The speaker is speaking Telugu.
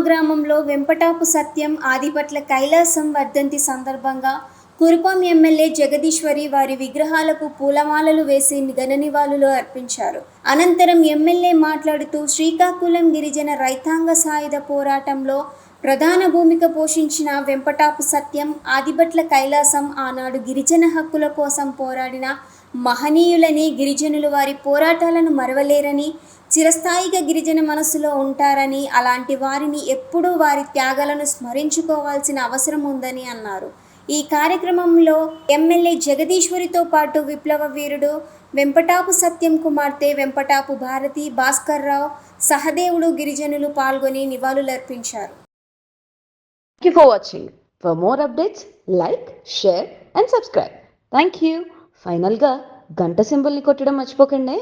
గ్రామంలో వెంపటాపు సత్యం, ఆదిపట్ల కైలాసం వర్ధంతి సందర్భంగా కురుపాం ఎమ్మెల్యే జగదీశ్వరి వారి విగ్రహాలకు పూలమాలలు వేసి ఘన నివాళులు అర్పించారు. అనంతరం ఎమ్మెల్యే మాట్లాడుతూ శ్రీకాకుళం గిరిజన రైతాంగ సాయుధ పోరాటంలో ప్రధాన భూమిక పోషించిన వెంపటాపు సత్యం, ఆదిపట్ల కైలాసం ఆనాడు గిరిజన హక్కుల కోసం పోరాడిన మహనీయులని, గిరిజనులు వారి పోరాటాలను మరవలేరని, చిరస్థాయిగా గిరిజన మనసులో ఉంటారని, అలాంటి వారిని ఎప్పుడూ వారి త్యాగాలను స్మరించుకోవాల్సిన అవసరం ఉందని అన్నారు. ఈ కార్యక్రమంలో ఎమ్మెల్యే జగదీశ్వరితో పాటు విప్లవ వీరుడు వెంపటాపు సత్యం కుమార్తె వెంపటాపు భారతి, భాస్కర్రావు, సహదేవుడు గిరిజనులు పాల్గొని నివాళులర్పించారు. Thank you for watching. For more updates, like, share and subscribe. Thank you. ఫైనల్గా గంట సింబల్ని కొట్టడం మర్చిపోకండి.